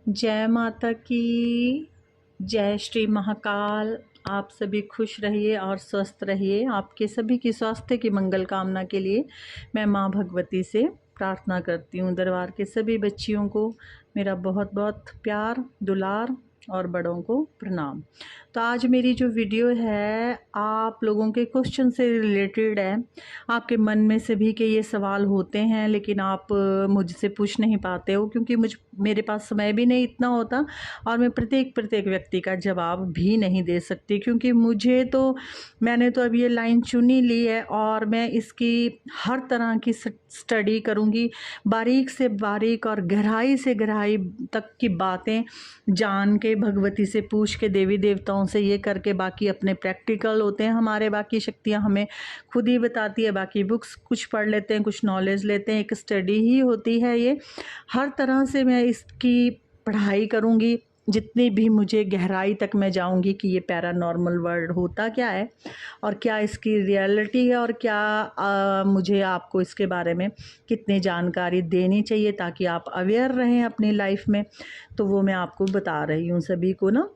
जय माता की, जय श्री महाकाल। आप सभी खुश रहिए और स्वस्थ रहिए। आपके सभी की स्वास्थ्य की मंगल कामना के लिए मैं माँ भगवती से प्रार्थना करती हूँ। दरबार के सभी बच्चियों को मेरा बहुत बहुत प्यार दुलार और बड़ों को प्रणाम। तो आज मेरी जो वीडियो है आप लोगों के क्वेश्चन से रिलेटेड है। आपके मन में सभी के ये सवाल होते हैं लेकिन आप मुझसे पूछ नहीं पाते हो क्योंकि मेरे पास समय भी नहीं इतना होता और मैं प्रत्येक व्यक्ति का जवाब भी नहीं दे सकती क्योंकि मैंने तो अब ये लाइन चुनी ली है और मैं इसकी हर तरह की स्टडी करूँगी, बारीक से बारीक और गहराई से गहराई तक की बातें जान के भगवती से पूछ के देवी देवताओं से ये करके, बाकी अपने प्रैक्टिकल होते हैं हमारे, बाकी शक्तियाँ हमें खुद ही बताती है। बाकी बुक्स कुछ पढ़ लेते हैं, कुछ नॉलेज लेते हैं, एक स्टडी ही होती है ये। हर तरह से मैं इसकी पढ़ाई करूँगी, जितनी भी मुझे गहराई तक मैं जाऊंगी कि ये पैरानॉर्मल वर्ल्ड होता क्या है और क्या इसकी रियलिटी है और क्या मुझे आपको इसके बारे में कितनी जानकारी देनी चाहिए ताकि आप अवेयर रहें अपनी लाइफ में। तो वो मैं आपको बता रही हूँ सभी को ना।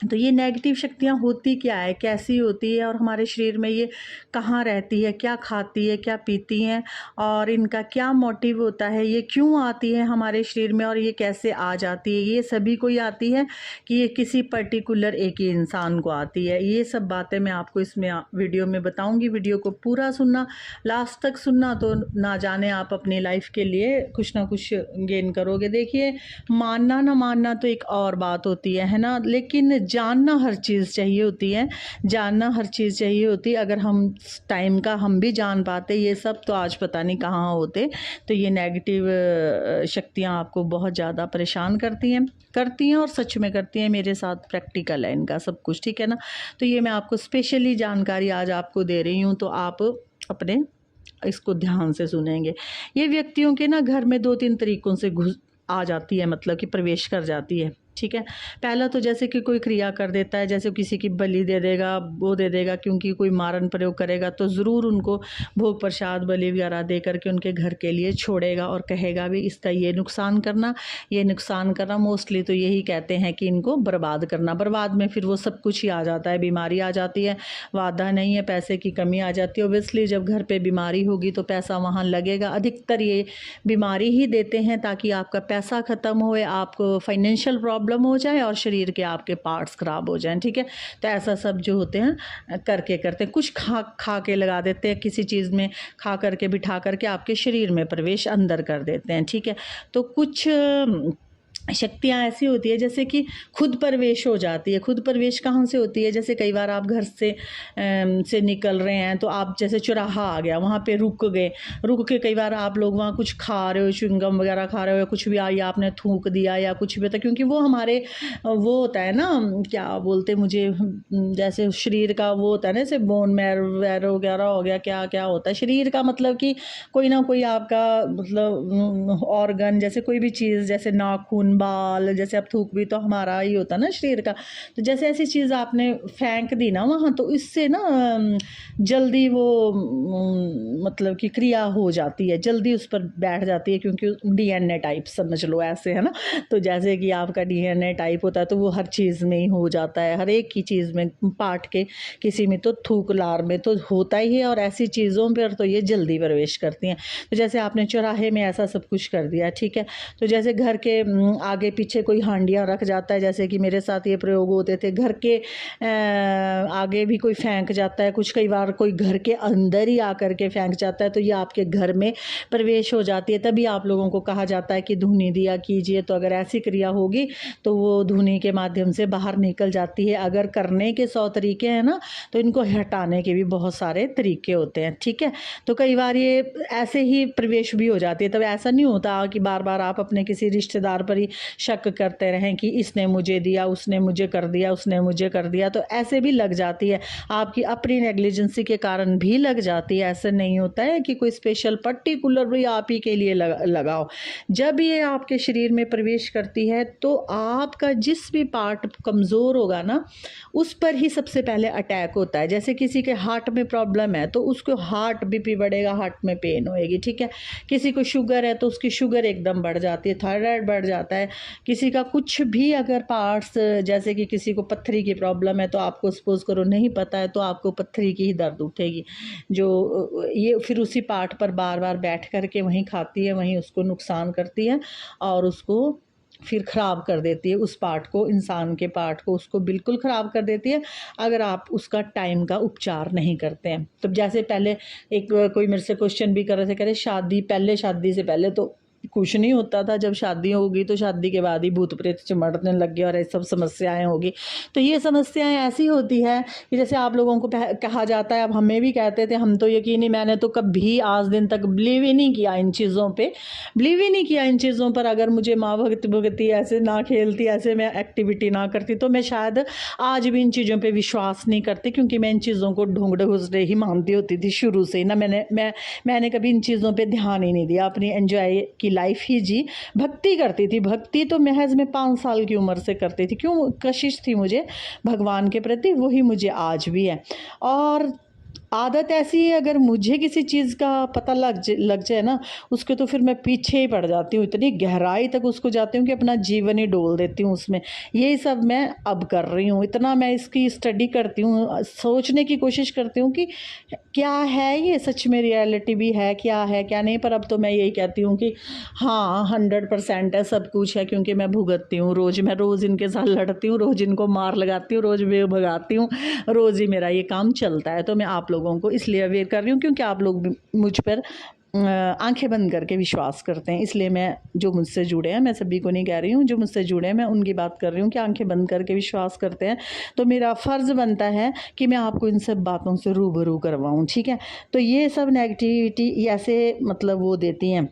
तो ये नेगेटिव शक्तियाँ होती क्या है, कैसी होती है और हमारे शरीर में ये कहाँ रहती है, क्या खाती है, क्या पीती हैं और इनका क्या मोटिव होता है, ये क्यों आती है हमारे शरीर में और ये कैसे आ जाती है, ये सभी को ही आती है कि ये किसी पर्टिकुलर एक ही इंसान को आती है। ये सब बातें मैं आपको इसमें वीडियो में बताऊँगी। वीडियो को पूरा सुनना, लास्ट तक सुनना, तो ना जाने आप अपनी लाइफ के लिए कुछ ना कुछ गेन करोगे। देखिए, मानना ना मानना तो एक और बात होती है ना, लेकिन जानना हर चीज़ चाहिए होती है, जानना हर चीज़ चाहिए होती है। अगर हम टाइम का हम भी जान पाते ये सब तो आज पता नहीं कहाँ होते। तो ये नेगेटिव शक्तियाँ आपको बहुत ज़्यादा परेशान करती हैं और सच में करती हैं। मेरे साथ प्रैक्टिकल है इनका सब कुछ, ठीक है ना। तो ये मैं आपको स्पेशली जानकारी आज आपको दे रही हूँ, तो आप अपने इसको ध्यान से सुनेंगे। ये व्यक्तियों के ना घर में 2-3 तरीक़ों से घुस आ जाती है, मतलब कि प्रवेश कर जाती है, ठीक है। पहला तो जैसे कि कोई क्रिया कर देता है, जैसे किसी की बलि दे देगा, वो दे देगा, क्योंकि कोई मारन प्रयोग करेगा तो ज़रूर उनको भोग प्रसाद बलि वगैरह दे करके उनके घर के लिए छोड़ेगा और कहेगा भी इसका ये नुकसान करना। मोस्टली तो यही कहते हैं कि इनको बर्बाद करना। बर्बाद में फिर वो सब कुछ ही आ जाता है, बीमारी आ जाती है, वादा नहीं है, पैसे की कमी आ जाती है। ओबियसली जब घर पे बीमारी होगी तो पैसा वहाँ लगेगा। अधिकतर ये बीमारी ही देते हैं ताकि आपका पैसा ख़त्म होए, आपको फाइनेंशियल प्रॉब्लम हो जाए और शरीर के आपके पार्ट्स ख़राब हो जाएं, ठीक है। तो ऐसा सब जो होते हैं करते हैं, कुछ खा के लगा देते हैं, किसी चीज़ में खा करके बिठा करके आपके शरीर में प्रवेश अंदर कर देते हैं, ठीक है। तो कुछ शक्तियाँ ऐसी होती है जैसे कि खुद प्रवेश हो जाती है। खुद प्रवेश कहाँ से होती है? जैसे कई बार आप घर से निकल रहे हैं तो आप जैसे चौराहा आ गया, वहाँ पे रुक के कई बार आप लोग वहाँ कुछ खा रहे हो, च्युइंगम वगैरह खा रहे हो या कुछ भी, या आपने थूक दिया या कुछ भी होता है, क्योंकि वो हमारे वो होता है ना, क्या बोलते मुझे, जैसे शरीर का वो होता है ना, जैसे बोन मैरो वगैरह हो गया, क्या क्या होता है शरीर का, मतलब कि कोई ना कोई आपका मतलब ऑर्गन, जैसे कोई भी चीज़, जैसे नाखून, बाल, जैसे अब थूक भी तो हमारा ही होता ना शरीर का। तो जैसे ऐसी चीज़ आपने फेंक दी ना वहाँ, तो इससे ना जल्दी वो मतलब कि क्रिया हो जाती है, जल्दी उस पर बैठ जाती है, क्योंकि DNA टाइप समझ लो ऐसे, है ना। तो जैसे कि आपका DNA टाइप होता है तो वो हर चीज़ में ही हो जाता है, हर एक की चीज़ में पाट के, किसी में तो थूक लार में तो होता ही है, और ऐसी चीज़ों पर तो ये जल्दी प्रवेश करती हैं। तो जैसे आपने चौराहे में ऐसा सब कुछ कर दिया, ठीक है। तो जैसे घर के आगे पीछे कोई हांडियाँ रख जाता है, जैसे कि मेरे साथ ये प्रयोग होते थे, घर के आगे भी कोई फेंक जाता है, कुछ कई बार कोई घर के अंदर ही आकर के फेंक जाता है, तो ये आपके घर में प्रवेश हो जाती है। तभी आप लोगों को कहा जाता है कि धूनी दिया कीजिए। तो अगर ऐसी क्रिया होगी तो वो धूनी के माध्यम से बाहर निकल जाती है। अगर करने के 100 तरीके हैं ना, तो इनको हटाने के भी बहुत सारे तरीके होते हैं, ठीक है। तो कई बार ये ऐसे ही प्रवेश भी हो जाती है। तब ऐसा नहीं होता कि बार बार आप अपने किसी रिश्तेदार पर ही शक करते रहें कि इसने मुझे दिया, उसने मुझे कर दिया, उसने मुझे कर दिया। तो ऐसे भी लग जाती है, आपकी अपनी नेग्लिजेंसी के कारण भी लग जाती है। ऐसा नहीं होता है कि कोई स्पेशल पर्टिकुलर भी आप ही के लिए लगाओ। जब ये आपके शरीर में प्रवेश करती है तो आपका जिस भी पार्ट कमज़ोर होगा ना, उस पर ही सबसे पहले अटैक होता है। जैसे किसी के हार्ट में प्रॉब्लम है तो उसको हार्ट BP बढ़ेगा, हार्ट में पेन होएगी, ठीक है। किसी को शुगर है तो उसकी शुगर एकदम बढ़ जाती है, थायराइड बढ़ जाता है, है। किसी का कुछ भी अगर पार्ट्स, जैसे कि किसी को पत्थरी की प्रॉब्लम है तो आपको सपोज़ करो नहीं पता है तो आपको पत्थरी की ही दर्द उठेगी, जो ये फिर उसी पार्ट पर बार बार बैठ कर के वहीं खाती है, वहीं उसको नुकसान करती है और उसको फिर ख़राब कर देती है, उस पार्ट को, इंसान के पार्ट को उसको बिल्कुल ख़राब कर देती है अगर आप उसका टाइम का उपचार नहीं करते हैं। तो जैसे पहले एक कोई मेरे से क्वेश्चन भी कर रहे थे, कह रहे शादी से पहले तो कुछ नहीं होता था, जब शादी होगी तो शादी के बाद ही भूत प्रेत चिमटने लग गए और ये सब समस्याएं होगी। तो ये समस्याएं ऐसी होती है कि जैसे आप लोगों को कहा जाता है, अब हमें भी कहते थे, हम तो यकीन, मैंने तो कभी आज दिन तक बिलीव ही नहीं किया इन चीज़ों पे, बिलीव ही नहीं किया इन चीज़ों पर। अगर मुझे माँ भगवती ऐसे ना खेलती, ऐसे मैं एक्टिविटी ना करती तो मैं शायद आज भी इन चीज़ों पर विश्वास नहीं करती, क्योंकि मैं इन चीज़ों को ढोंगड़े घुसड़े ही मानती होती थी शुरू से ना। मैंने कभी इन चीज़ों पर ध्यान ही नहीं दिया, अपनी एंजॉय की लाइफ ही जी। भक्ति करती थी, भक्ति तो महज में 5 साल की उम्र से करती थी, क्यों कशिश थी मुझे भगवान के प्रति, वही मुझे आज भी है। और आदत ऐसी है, अगर मुझे किसी चीज़ का पता लग जाए ना उसके, तो फिर मैं पीछे ही पड़ जाती हूँ, इतनी गहराई तक उसको जाती हूँ कि अपना जीवन ही डोल देती हूँ उसमें। यही सब मैं अब कर रही हूँ, इतना मैं इसकी स्टडी करती हूँ, सोचने की कोशिश करती हूँ कि क्या है ये, सच में रियलिटी भी है क्या नहीं। पर अब तो मैं यही कहती हूँ कि हाँ 100% है, सब कुछ है, क्योंकि मैं भुगतती हूँ रोज़, मैं रोज़ इनके साथ लड़ती हूँ, रोज़ इनको मार लगाती हूँ, रोज़ मैं भगाती हूँ, रोज़ ही मेरा ये काम चलता है। तो मैं आप लोगों को इसलिए अवेयर कर रही हूँ क्योंकि आप लोग भी मुझ पर आंखें बंद करके विश्वास करते हैं, इसलिए मैं, जो मुझसे जुड़े हैं, मैं सभी को नहीं कह रही हूँ, जो मुझसे जुड़े हैं मैं उनकी बात कर रही हूँ कि आंखें बंद करके विश्वास करते हैं। तो मेरा फ़र्ज़ बनता है कि मैं आपको इन सब बातों से रूबरू करवाऊँ, ठीक है। तो ये सब नेगेटिविटी ऐसे मतलब वो देती हैं।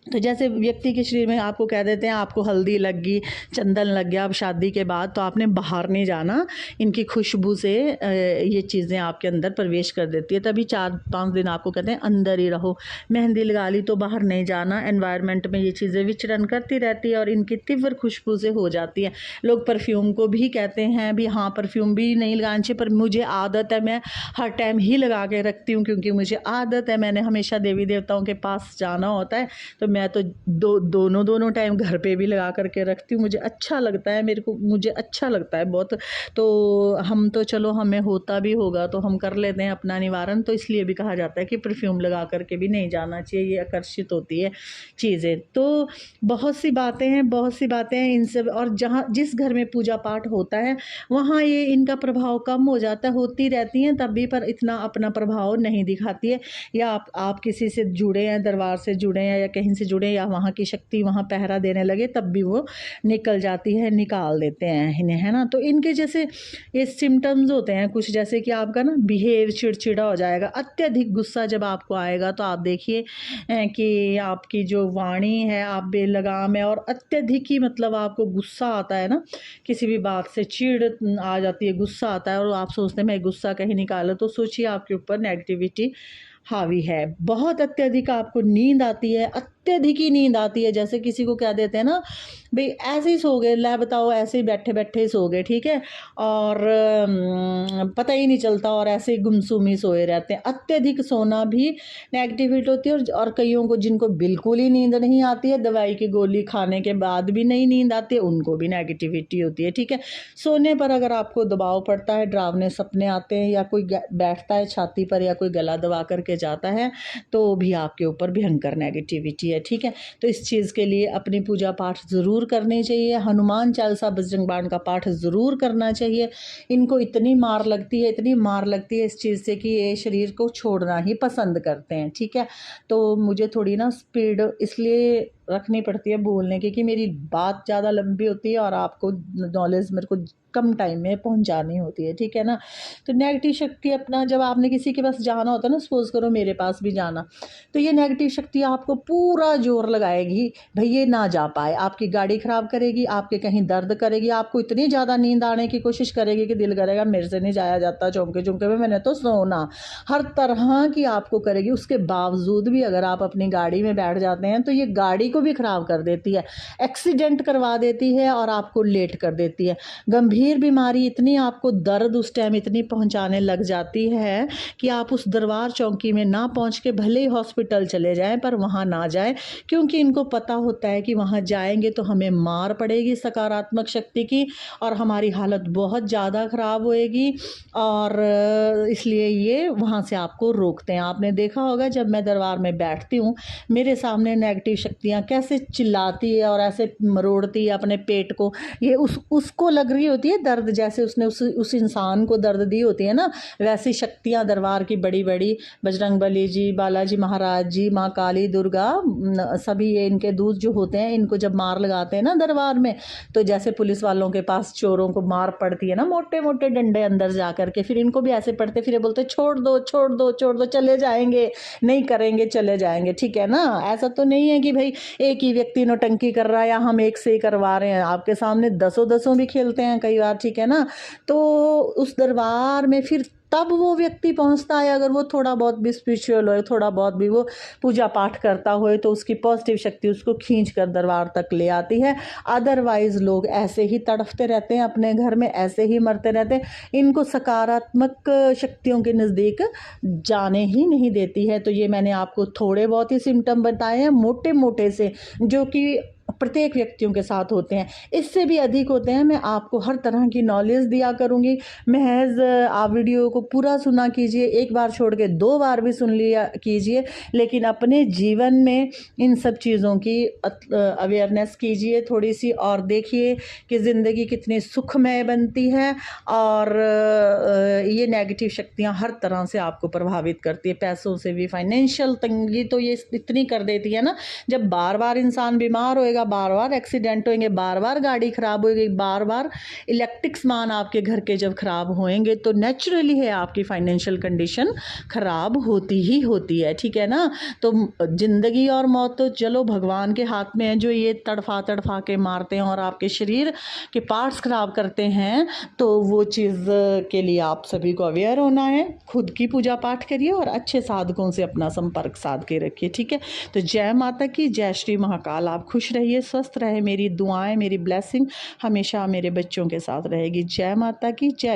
तो जैसे व्यक्ति के शरीर में आपको कह देते हैं आपको हल्दी लग गई, चंदन लग गया अब शादी के बाद, तो आपने बाहर नहीं जाना, इनकी खुशबू से ये चीज़ें आपके अंदर प्रवेश कर देती है। तभी 4-5 दिन आपको कहते हैं अंदर ही रहो, मेहंदी लगा ली तो बाहर नहीं जाना, एनवायरनमेंट में ये चीज़ें विचरण करती रहती है और इनकी तीव्र खुशबू से हो जाती है। लोग परफ्यूम को भी कहते हैं भी हाँ परफ्यूम भी नहीं लगाना चाहिए, पर मुझे आदत है, मैं हर टाइम ही लगा के रखती हूँ, क्योंकि मुझे आदत है, मैंने हमेशा देवी देवताओं के पास जाना होता है, तो मैं तो दोनों टाइम घर पे भी लगा करके रखती हूँ। मुझे अच्छा लगता है, मुझे अच्छा लगता है बहुत। तो हम तो चलो हमें होता भी होगा तो हम कर लेते हैं अपना निवारण, तो इसलिए भी कहा जाता है कि परफ्यूम लगा करके भी नहीं जाना चाहिए, ये आकर्षित होती है चीज़ें। तो बहुत सी बातें हैं इनसे। और जहाँ जिस घर में पूजा पाठ होता है वहाँ ये इनका प्रभाव कम हो जाता है, होती रहती हैं तब भी, पर इतना अपना प्रभाव नहीं दिखाती है। या आप किसी से जुड़े हैं, दरबार से जुड़े हैं या कहीं से जुड़े, या वहाँ की शक्ति वहाँ पहरा देने लगे, तब भी वो निकल जाती है, निकाल देते हैं इन्हें, है ना। तो इनके जैसे ये सिम्टम्स होते हैं कुछ, जैसे कि आपका ना बिहेव चिड़चिड़ा हो जाएगा, अत्यधिक गुस्सा जब आपको आएगा तो आप देखिए कि आपकी जो वाणी है आप बेलगाम है, और अत्यधिक ही मतलब आपको गुस्सा आता है ना, किसी भी बात से चिढ़ आ जाती है, गुस्सा आता है और आप सोचते हैं मैं गुस्सा कहीं निकालो, तो सोचिए आपके ऊपर नेगेटिविटी हावी है। बहुत अत्यधिक आपको नींद आती है, अत्यधिक ही नींद आती है, जैसे किसी को कह देते हैं ना भाई ऐसे ही सो गए, ला बताओ ऐसे ही बैठे बैठे सो गए, ठीक है, और पता ही नहीं चलता और ऐसे ही गुमसुमी सोए रहते हैं। अत्यधिक सोना भी नेगेटिविटी होती है। और कईयों को जिनको बिल्कुल ही नींद नहीं आती है, दवाई की गोली खाने के बाद भी नहीं नींद आती है, उनको भी नेगेटिविटी होती है, ठीक है। सोने पर अगर आपको दबाव पड़ता है, डरावने सपने आते हैं, या कोई बैठता है छाती पर या कोई गला दबा करके जाता है, तो भी आपके ऊपर भयंकर नेगेटिविटी है, ठीक है। तो इस चीज़ के लिए अपनी पूजा पाठ ज़रूर करनी चाहिए, हनुमान चालीसा बजरंग बाण का पाठ ज़रूर करना चाहिए। इनको इतनी मार लगती है इस चीज़ से कि ये शरीर को छोड़ना ही पसंद करते हैं, ठीक है। तो मुझे थोड़ी ना स्पीड इसलिए रखनी पड़ती है बोलने की कि मेरी बात ज़्यादा लंबी होती है और आपको नॉलेज मेरे को कम टाइम में पहुंचानी होती है, ठीक है ना। तो नेगेटिव शक्ति अपना, जब आपने किसी के पास जाना होता है ना, सपोज करो मेरे पास भी जाना, तो ये नेगेटिव शक्ति आपको पूरा जोर लगाएगी, भाई ये ना जा पाए, आपकी गाड़ी ख़राब करेगी, आपके कहीं दर्द करेगी, आपको इतनी ज़्यादा नींद आने की कोशिश करेगी कि दिल करेगा मेरे से नहीं जाया जाता, चौंके चौंके में मैंने तो सोना, हर तरह की आपको करेगी। उसके बावजूद भी अगर आप अपनी गाड़ी में बैठ जाते हैं तो ये गाड़ी को को भी ख़राब कर देती है, एक्सीडेंट करवा देती है और आपको लेट कर देती है। गंभीर बीमारी इतनी, आपको दर्द उस टाइम इतनी पहुंचाने लग जाती है कि आप उस दरबार चौकी में ना पहुंच के भले ही हॉस्पिटल चले जाएं पर वहां ना जाएं, क्योंकि इनको पता होता है कि वहां जाएंगे तो हमें मार पड़ेगी सकारात्मक शक्ति की और हमारी हालत बहुत ज़्यादा ख़राब होएगी, और इसलिए ये वहाँ से आपको रोकते हैं। आपने देखा होगा जब मैं दरबार में बैठती हूँ, मेरे सामने नेगेटिव शक्तियाँ कैसे चिल्लाती है और ऐसे मरोड़ती है अपने पेट को, ये उसको लग रही होती है दर्द, जैसे उसने उस इंसान को दर्द दी होती है ना, वैसी शक्तियाँ दरबार की बड़ी बड़ी, बजरंगबली जी, बालाजी महाराज जी, माँ काली, दुर्गा, सभी ये इनके दूत जो होते हैं, इनको जब मार लगाते हैं ना दरबार में, तो जैसे पुलिस वालों के पास चोरों को मार पड़ती है ना, मोटे मोटे डंडे अंदर जा करके, फिर इनको भी ऐसे पड़ते, फिर ये बोलते छोड़ दो छोड़ दो छोड़ दो, चले जाएंगे, नहीं करेंगे चले जाएंगे, ठीक है ना। ऐसा तो नहीं है कि भाई एक ही व्यक्ति नौटंकी कर रहा है या हम एक से ही करवा रहे हैं, आपके सामने दसों दसों भी खेलते हैं कई बार, ठीक है ना। तो उस दरबार में फिर तब वो व्यक्ति पहुंचता है, अगर वो थोड़ा बहुत भी स्पिरिचुअल हो, थोड़ा बहुत भी वो पूजा पाठ करता हो, तो उसकी पॉजिटिव शक्ति उसको खींच कर दरबार तक ले आती है। अदरवाइज लोग ऐसे ही तड़फते रहते हैं अपने घर में, ऐसे ही मरते रहते हैं, इनको सकारात्मक शक्तियों के नज़दीक जाने ही नहीं देती है। तो ये मैंने आपको थोड़े बहुत ही सिम्टम बताए हैं, मोटे मोटे से, जो कि प्रत्येक व्यक्तियों के साथ होते हैं। इससे भी अधिक होते हैं, मैं आपको हर तरह की नॉलेज दिया करूँगी। महज आप वीडियो को पूरा सुना कीजिए, एक बार छोड़ के 2 बार भी सुन लिया कीजिए, लेकिन अपने जीवन में इन सब चीज़ों की अवेयरनेस कीजिए थोड़ी सी, और देखिए कि ज़िंदगी कितनी सुखमय बनती है। और ये नेगेटिव शक्तियाँ हर तरह से आपको प्रभावित करती है, पैसों से भी, फाइनेंशियल तंगी तो ये इतनी कर देती है ना, जब बार बार इंसान बीमार होएगा, बार बार एक्सीडेंट होंगे, बार बार गाड़ी खराब होगी, बार बार इलेक्ट्रिक सामान आपके घर के जब खराब होएंगे, तो नेचुरली है आपकी फाइनेंशियल कंडीशन खराब होती ही होती है, ठीक है ना। तो जिंदगी और मौत तो चलो भगवान के हाथ में है, जो ये तड़फा तड़फा के मारते हैं और आपके शरीर के पार्ट्स खराब करते हैं, तो वो चीज़ के लिए आप सभी को अवेयर होना है। खुद की पूजा पाठ करिए और अच्छे साधकों से अपना संपर्क साध के रखिए, ठीक है। तो जय माता की, जय श्री महाकाल। आप खुश रहिए, स्वस्थ रहे, मेरी दुआएं, मेरी ब्लेसिंग हमेशा मेरे बच्चों के साथ रहेगी। जय माता की, जय